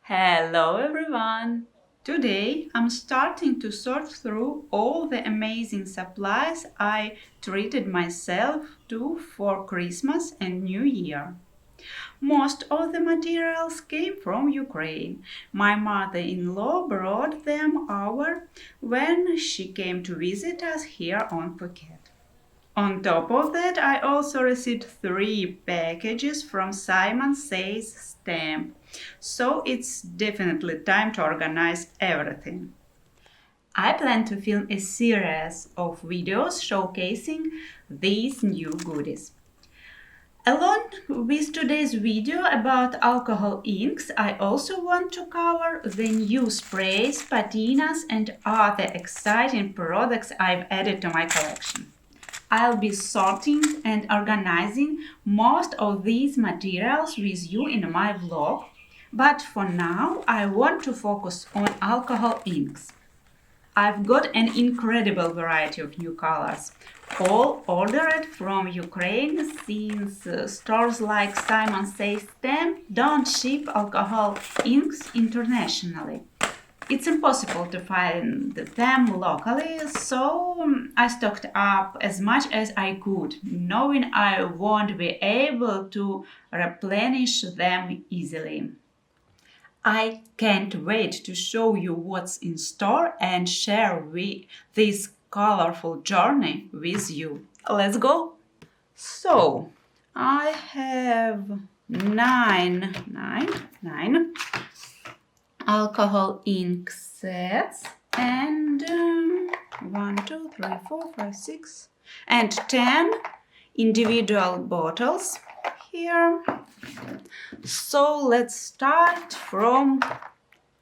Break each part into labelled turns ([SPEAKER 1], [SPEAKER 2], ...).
[SPEAKER 1] Hello everyone! Today I'm starting to sort through all the amazing supplies I treated myself to for Christmas and New Year. Most of the materials came from Ukraine. My mother-in-law brought them over when she came to visit us here on Phuket. On top of that, I also received 3 packages from Simon Says Stamp. So it's definitely time to organize everything. I plan to film a series of videos showcasing these new goodies. Along with today's video about alcohol inks, I also want to cover the new sprays, patinas and other exciting products I've added to my collection. I'll be sorting and organizing most of these materials with you in my vlog, but for now I want to focus on alcohol inks. I've got an incredible variety of new colors, all ordered from Ukraine since stores like Simon Says Stamp don't ship alcohol inks internationally. It's impossible to find them locally, so I stocked up as much as I could, knowing I won't be able to replenish them easily. I can't wait to show you what's in store and share this colorful journey with you. Let's go! So, I have nine alcohol ink sets and 1, 2, 3, 4, 5, 6 and 10 individual bottles here. So let's start from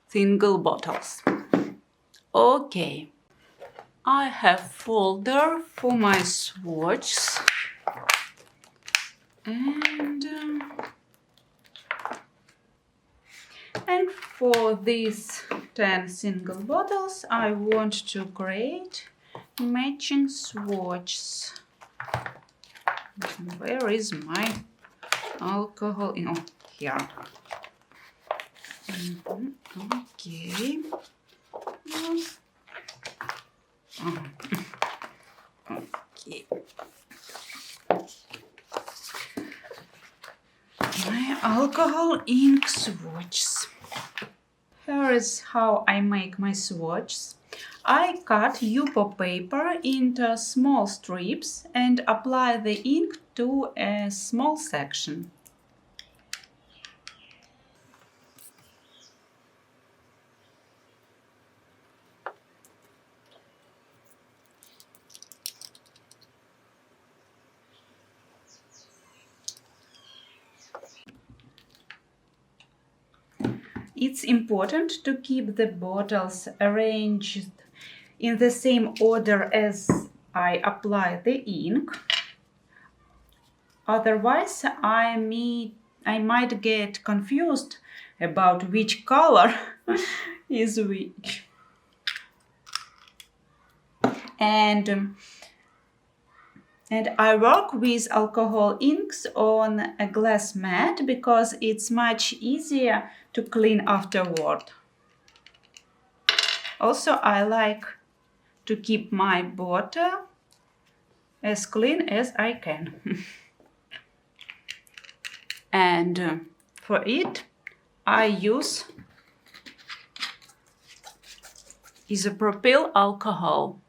[SPEAKER 1] single bottles. Okay, I have folder for my swatches and for these 10 single bottles, I want to create matching swatches. Where is my alcohol? Oh, here. Okay. Okay. My alcohol ink swatches. Here is how I make my swatches. I cut UPO paper into small strips and apply the ink to a small section. It's important to keep the bottles arranged in the same order as I apply the ink. Otherwise, I might get confused about which color is which. And I work with alcohol inks on a glass mat because it's much easier to clean afterward. Also, I like to keep my bottle as clean as I can. And for it, I use isopropyl alcohol.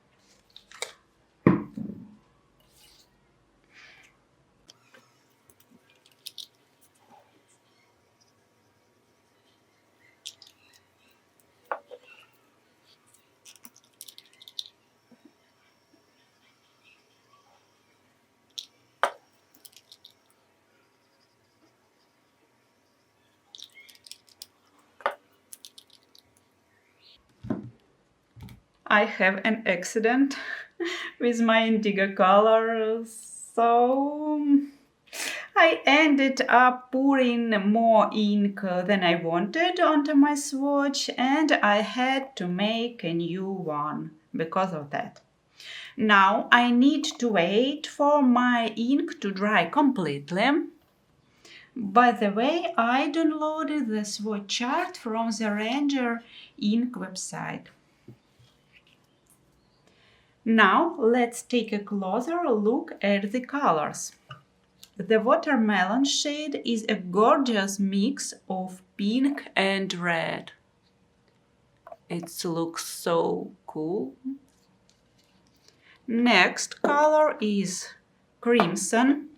[SPEAKER 1] I have an accident with my indigo color, so I ended up pouring more ink than I wanted onto my swatch, and I had to make a new one because of that. Now I need to wait for my ink to dry completely. By the way, I downloaded the swatch chart from the Ranger Ink website. Now let's take a closer look at the colors. The watermelon shade is a gorgeous mix of pink and red. It looks so cool. Next color is crimson.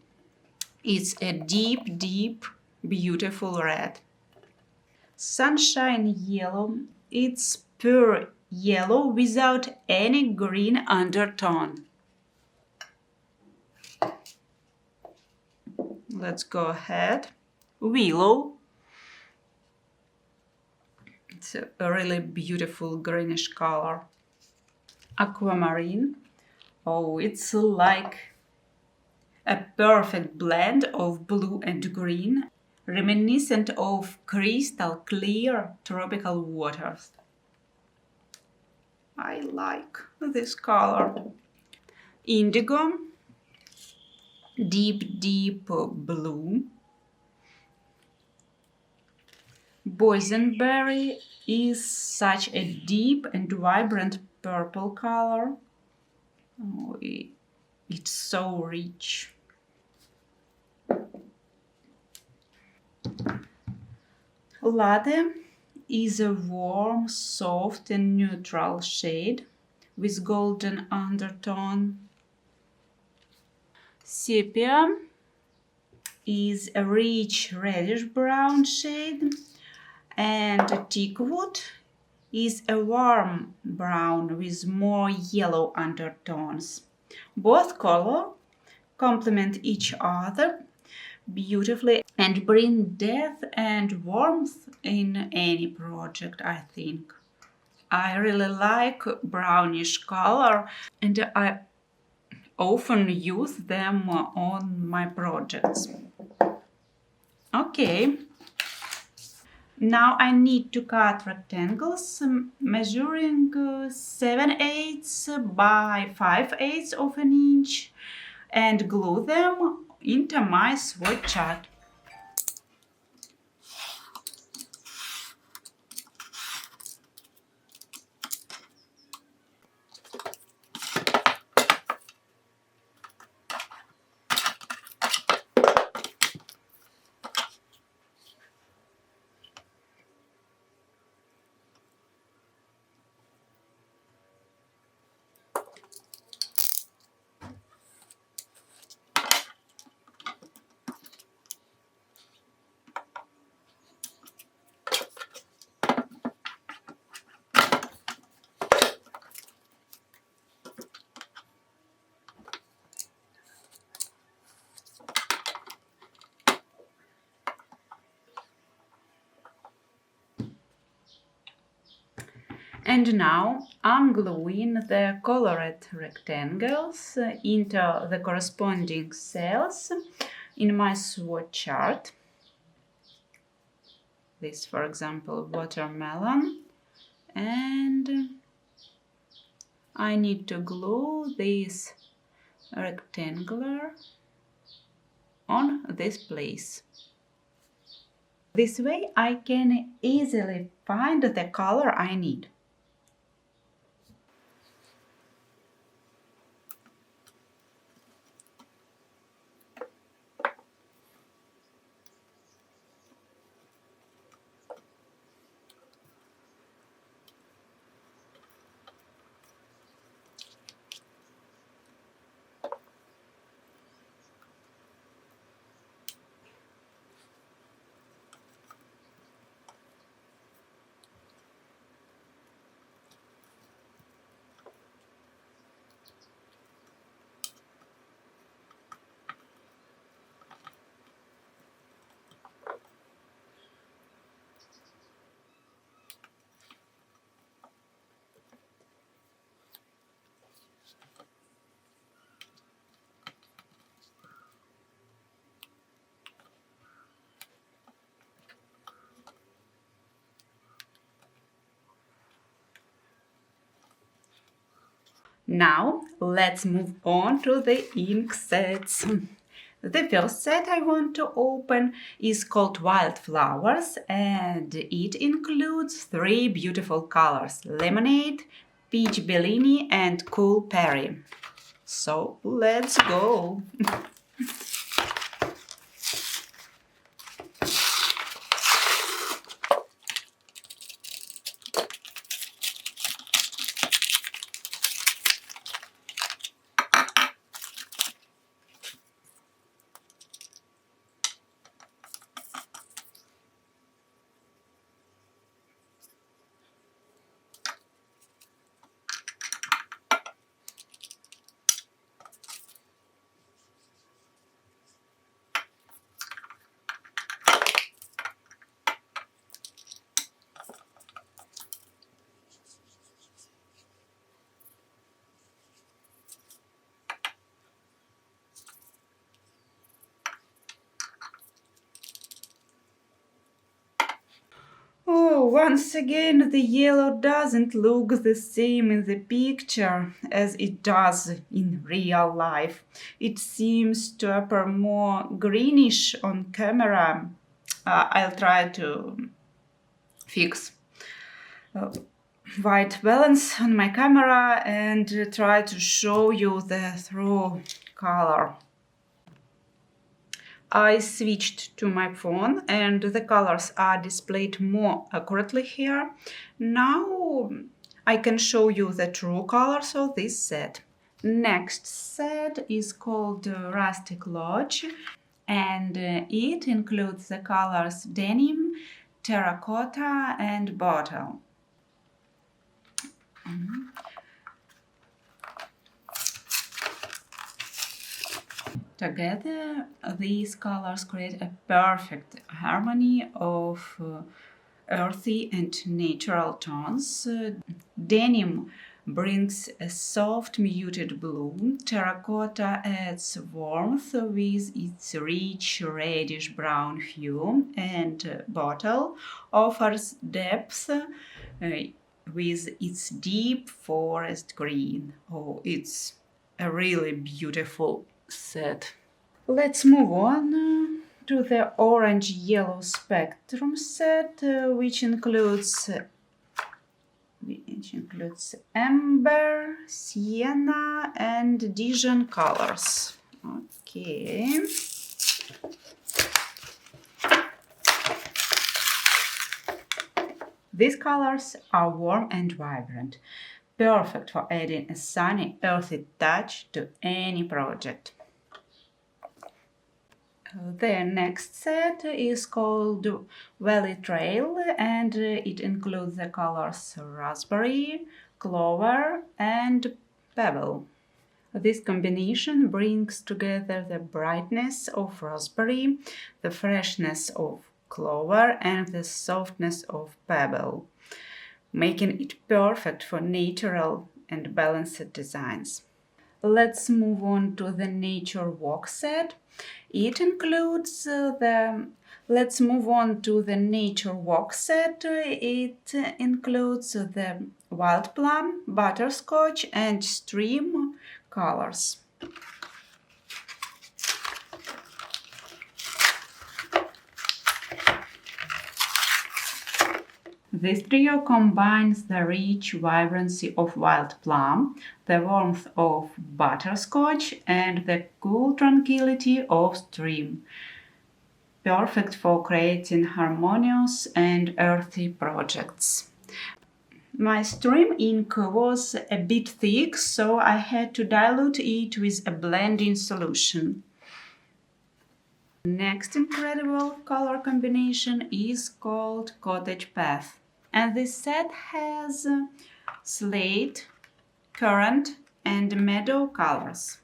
[SPEAKER 1] It's a deep, deep, beautiful red. Sunshine yellow. It's pure yellow without any green undertone. Let's go ahead. Willow. It's a really beautiful greenish color. Aquamarine. Oh, it's like a perfect blend of blue and green, reminiscent of crystal clear tropical waters. I like this color. Indigo. Deep, deep blue. Boysenberry is such a deep and vibrant purple color. Oh, it's so rich. Latte is a warm, soft and neutral shade with golden undertone. Sepia is a rich reddish-brown shade, and teakwood is a warm brown with more yellow undertones. Both colors complement each other beautifully and bring depth and warmth in any project, I think. I really like brownish color and I often use them on my projects. Okay, now I need to cut rectangles measuring 7/8 by 5/8 of an inch and glue them into my swatch chart. And now I'm gluing the colored rectangles into the corresponding cells in my swatch chart. This, for example, watermelon, and I need to glue this rectangular on this place. This way I can easily find the color I need. Now let's move on to the ink sets. The first set I want to open is called Wildflowers, and it includes 3 beautiful colors: Lemonade, Peach Bellini and Cool Berry. So let's go! Oh, once again, the yellow doesn't look the same in the picture as it does in real life. It seems to appear more greenish on camera. I'll try to fix white balance on my camera and try to show you the true color. I switched to my phone and the colors are displayed more accurately here. Now I can show you the true colors of this set. Next set is called Rustic Lodge, and it includes the colors denim, terracotta and bottle. Together, these colors create a perfect harmony of earthy and natural tones. Denim brings a soft muted blue, terracotta adds warmth with its rich reddish brown hue, and bottle offers depth with its deep forest green. Oh, it's a really beautiful set. Let's move on to the orange-yellow spectrum set, which includes amber, sienna, and Dijon colors. Okay. These colors are warm and vibrant, perfect for adding a sunny, earthy touch to any project. The next set is called Valley Trail, and it includes the colors raspberry, clover, and pebble. This combination brings together the brightness of raspberry, the freshness of clover, and the softness of pebble, making it perfect for natural and balanced designs. Let's move on to the Nature Walk set. It includes Let's move on to the Nature Walk set. It includes the wild plum, butterscotch, and stream colors. This trio combines the rich vibrancy of wild plum, the warmth of butterscotch, and the cool tranquility of stream. Perfect for creating harmonious and earthy projects. My stream ink was a bit thick, so I had to dilute it with a blending solution. Next incredible color combination is called Cottage Path. And this set has slate, currant, and meadow colors.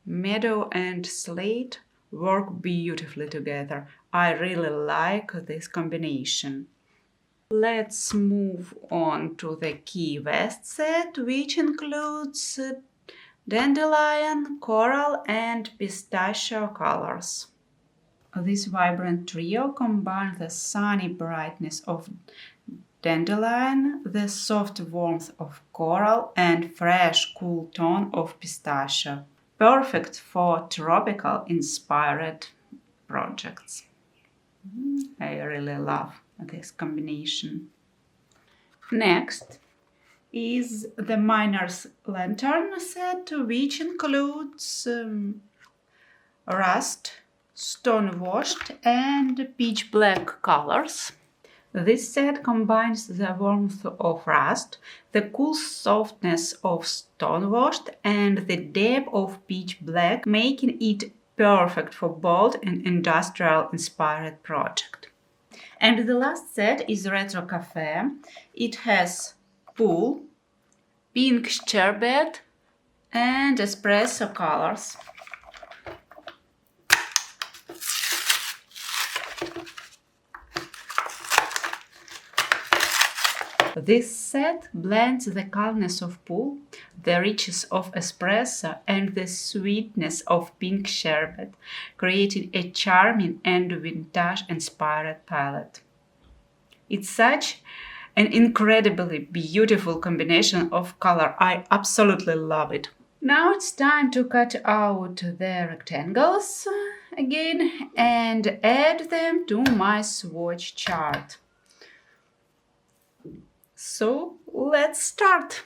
[SPEAKER 1] Meadow and slate work beautifully together. I really like this combination. Let's move on to the Key West set, which includes dandelion, coral, and pistachio colors. This vibrant trio combines the sunny brightness of dandelion, the soft warmth of coral, and fresh, cool tone of pistachio. perfect for tropical inspired projects. I really love this combination. Next is the Miner's Lantern set, which includes rust, stone washed and pitch black colors. This set combines the warmth of rust, the cool softness of stone washed and the depth of pitch black, making it perfect for bold and industrial inspired project. And the last set is Retro Cafe. It has pool, pink sherbet and espresso colors. This set blends the calmness of pool, the richness of espresso and the sweetness of pink sherbet, creating a charming and vintage-inspired palette. It's such an incredibly beautiful combination of color. I absolutely love it. Now it's time to cut out the rectangles again and add them to my swatch chart. So let's start.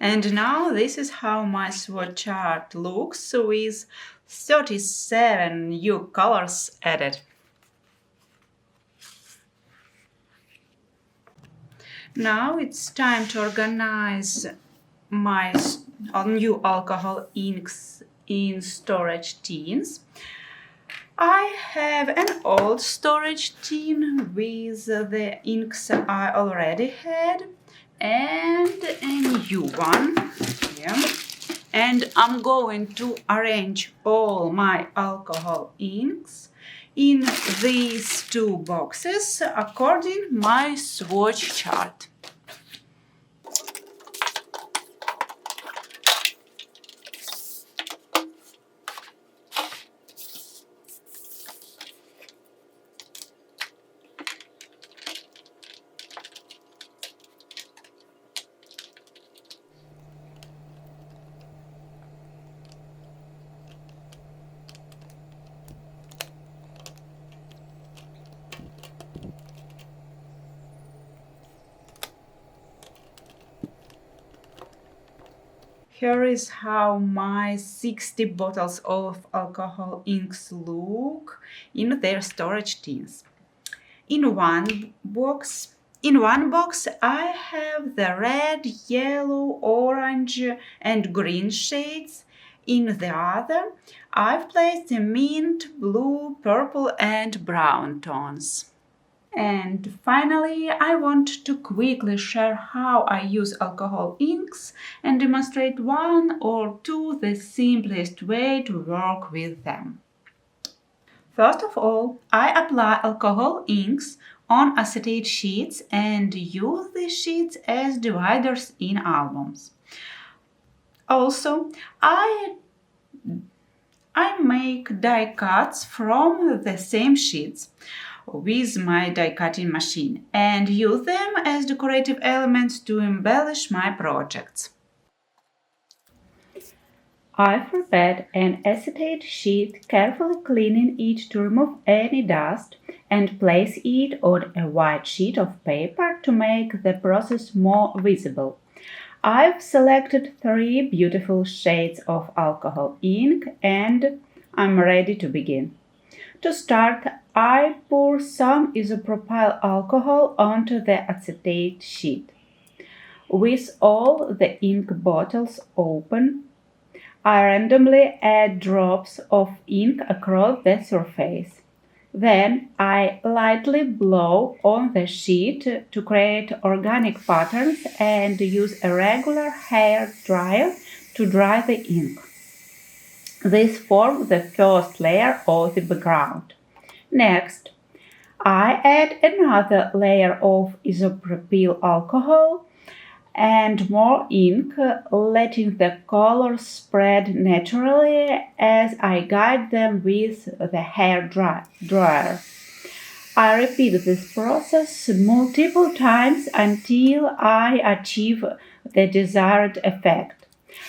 [SPEAKER 1] And now this is how my swatch chart looks with 37 new colors added. Now it's time to organize my new alcohol inks in storage tins. I have an old storage tin with the inks I already had and a new one. And I'm going to arrange all my alcohol inks in these two boxes according my swatch chart. Here is how my 60 bottles of alcohol inks look in their storage tins. In one box I have the red, yellow, orange and green shades. In the other, I've placed the mint, blue, purple and brown tones. And finally, I want to quickly share how I use alcohol inks and demonstrate one or two the simplest way to work with them. First of all, I apply alcohol inks on acetate sheets and use these sheets as dividers in albums. Also, I make die cuts from the same sheets with my die cutting machine and use them as decorative elements to embellish my projects. I've prepared an acetate sheet, carefully cleaning it to remove any dust and place it on a white sheet of paper to make the process more visible. I've selected 3 beautiful shades of alcohol ink and I'm ready to begin. To start, I pour some isopropyl alcohol onto the acetate sheet. With all the ink bottles open, I randomly add drops of ink across the surface. Then I lightly blow on the sheet to create organic patterns and use a regular hair dryer to dry the ink. This forms the first layer of the background. Next, I add another layer of isopropyl alcohol and more ink, letting the colors spread naturally as I guide them with the hair dryer. I repeat this process multiple times until I achieve the desired effect.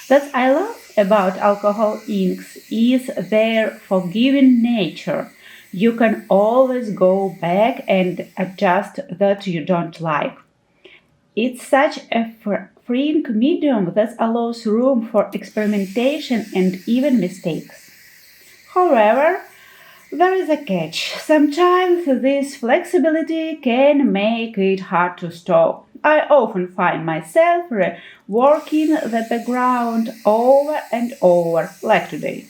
[SPEAKER 1] What I love about alcohol inks is their forgiving nature. You can always go back and adjust that you don't like. It's such a freeing medium that allows room for experimentation and even mistakes. However, there is a catch. Sometimes this flexibility can make it hard to stop. I often find myself working the background over and over, like today.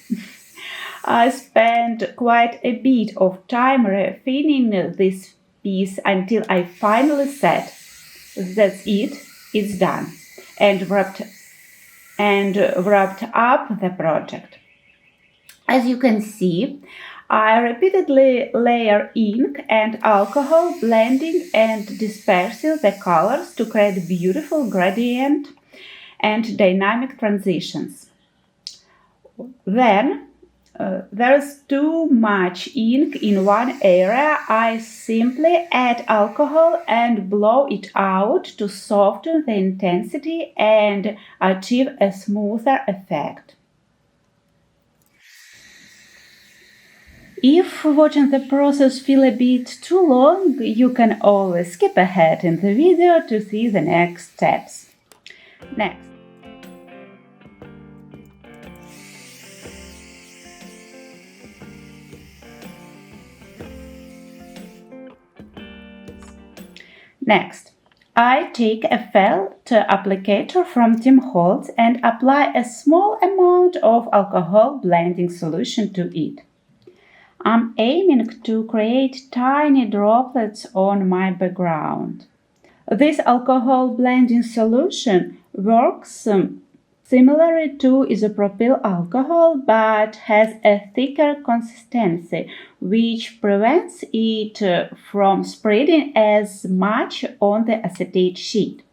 [SPEAKER 1] I spent quite a bit of time refining this piece until I finally said, "That's it, it's done," and wrapped up the project. As you can see, I repeatedly layer ink and alcohol, blending and dispersing the colors to create beautiful gradient and dynamic transitions. Then, there's too much ink in one area. I simply add alcohol and blow it out to soften the intensity and achieve a smoother effect. If watching the process feels a bit too long, you can always skip ahead in the video to see the next steps. Next. Next, I take a felt applicator from Tim Holtz and apply a small amount of alcohol blending solution to it. I'm aiming to create tiny droplets on my background. This alcohol blending solution works similarly to isopropyl alcohol but has a thicker consistency, which prevents it from spreading as much on the acetate sheet.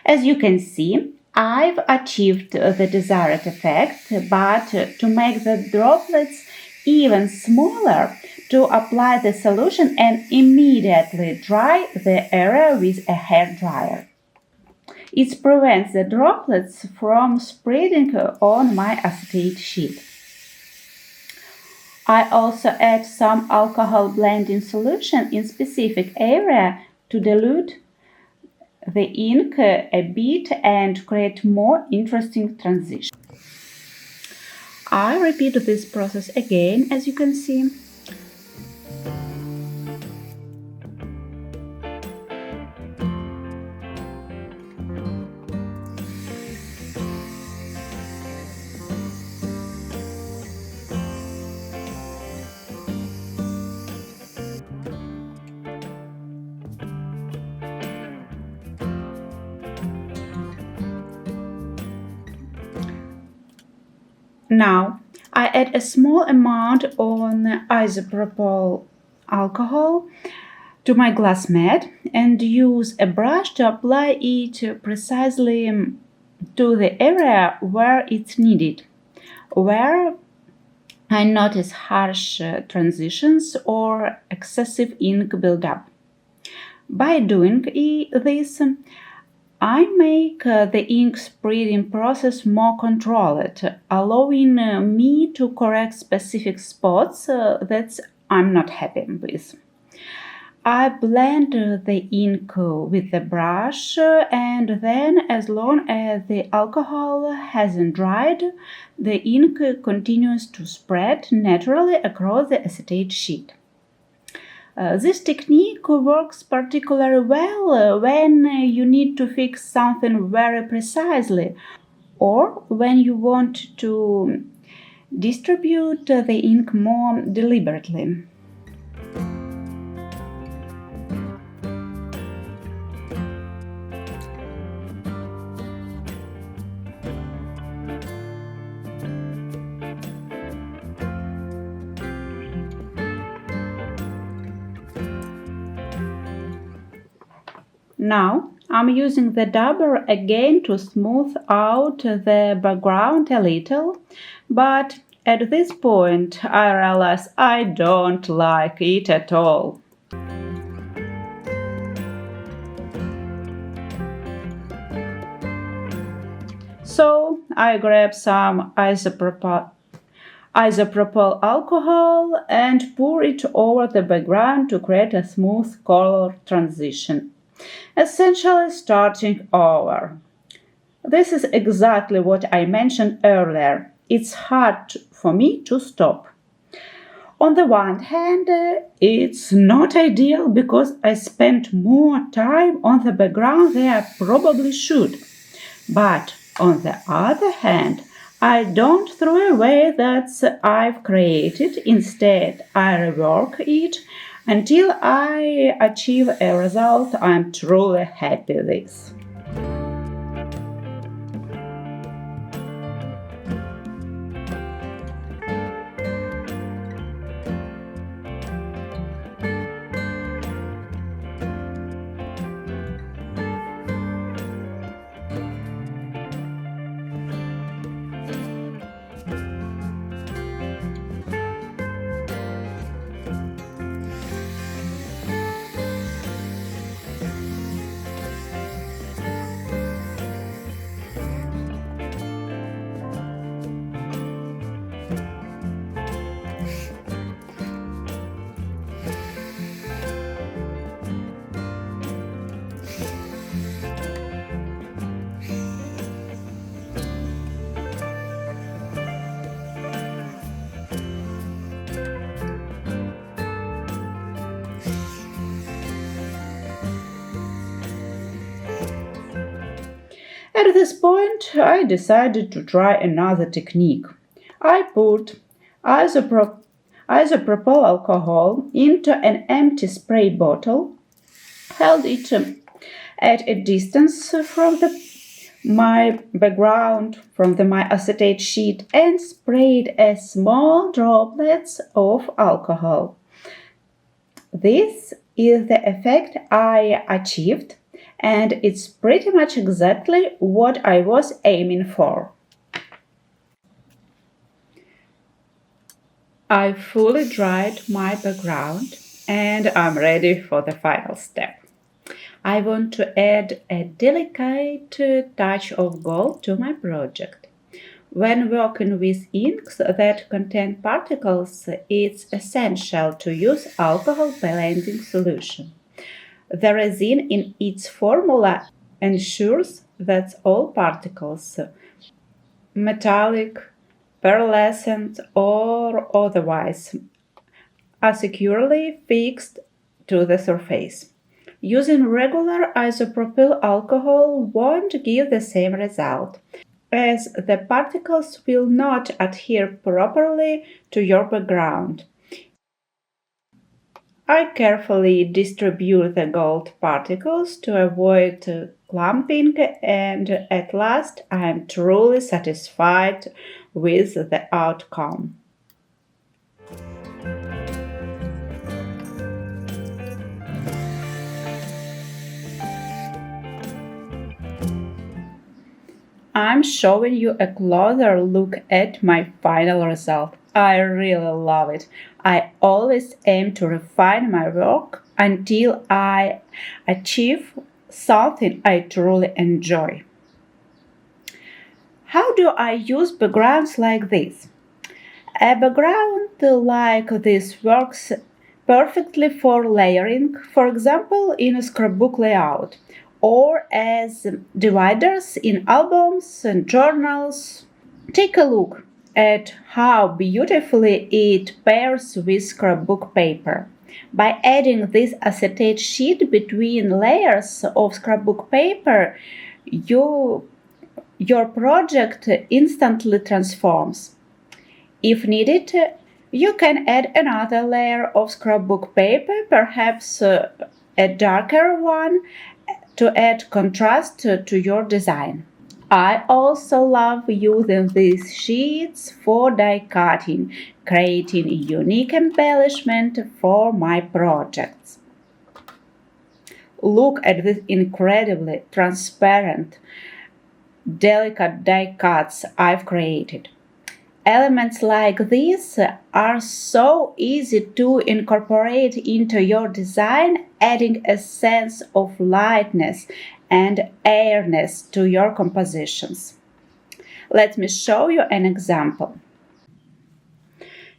[SPEAKER 1] As you can see, I've achieved the desired effect, but to make the droplets even smaller, to apply the solution and immediately dry the area with a hair dryer. It prevents the droplets from spreading on my acetate sheet. I also add some alcohol blending solution in specific area to dilute the ink a bit and create more interesting transition. I repeat this process again, as you can see. Now, I add a small amount on isopropyl alcohol to my glass mat and use a brush to apply it precisely to the area where it's needed, where I notice harsh transitions or excessive ink buildup. By doing this, I make the ink spreading process more controlled, allowing me to correct specific spots that I'm not happy with. I blend the ink with the brush and then, as long as the alcohol hasn't dried, the ink continues to spread naturally across the acetate sheet. This technique works particularly well when you need to fix something very precisely or when you want to distribute the ink more deliberately. Now I'm using the dabber again to smooth out the background a little, but at this point I realize I don't like it at all. So I grab some isopropyl alcohol and pour it over the background to create a smooth color transition, essentially starting over. This is exactly what I mentioned earlier. It's hard for me to stop. On the one hand, it's not ideal because I spent more time on the background than I probably should. But on the other hand, I don't throw away that I've created. Instead, I rework it until I achieve a result I'm truly happy with. At this point, I decided to try another technique. I put isopropyl alcohol into an empty spray bottle, held it at a distance from my background, from my acetate sheet, and sprayed a small droplets of alcohol. This is the effect I achieved, and it's pretty much exactly what I was aiming for. I fully dried my background and I'm ready for the final step. I want to add a delicate touch of gold to my project. When working with inks that contain particles, it's essential to use alcohol blending solution. The resin in its formula ensures that all particles, metallic, pearlescent, or otherwise, are securely fixed to the surface. Using regular isopropyl alcohol won't give the same result, as the particles will not adhere properly to your background. I carefully distribute the gold particles to avoid clumping, and at last I am truly satisfied with the outcome. I'm showing you a closer look at my final result. I really love it. I always aim to refine my work until I achieve something I truly enjoy. How do I use backgrounds like this? A background like this works perfectly for layering, for example, in a scrapbook layout, or as dividers in albums and journals. Take a look at how beautifully it pairs with scrapbook paper. By adding this acetate sheet between layers of scrapbook paper, you your project instantly transforms. If needed, you can add another layer of scrapbook paper, perhaps a darker one, to add contrast to your design. I also love using these sheets for die cutting, creating a unique embellishment for my projects. Look at these incredibly transparent, delicate die cuts I've created. Elements like these are so easy to incorporate into your design, adding a sense of lightness and airiness to your compositions. Let me show you an example.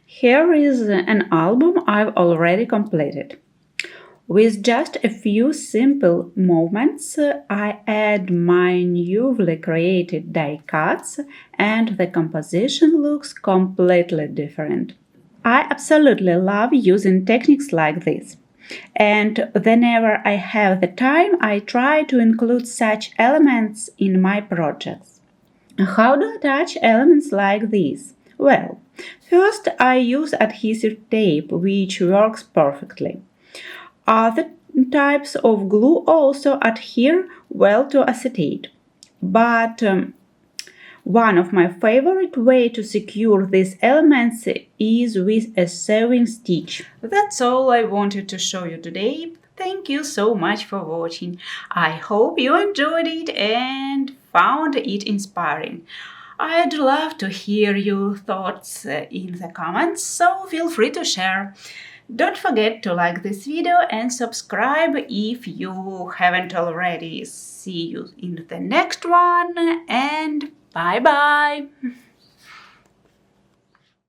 [SPEAKER 1] Here is an album I've already completed. With just a few simple movements, I add my newly created die cuts and the composition looks completely different. I absolutely love using techniques like this. And whenever I have the time, I try to include such elements in my projects. How do I attach elements like this? Well, first I use adhesive tape, which works perfectly. Other types of glue also adhere well to acetate. But one of my favorite ways to secure these elements is with a sewing stitch. That's all I wanted to show you today. Thank you so much for watching. I hope you enjoyed it and found it inspiring. I'd love to hear your thoughts in the comments, so feel free to share. Don't forget to like this video and subscribe if you haven't already. See you in the next one and bye bye!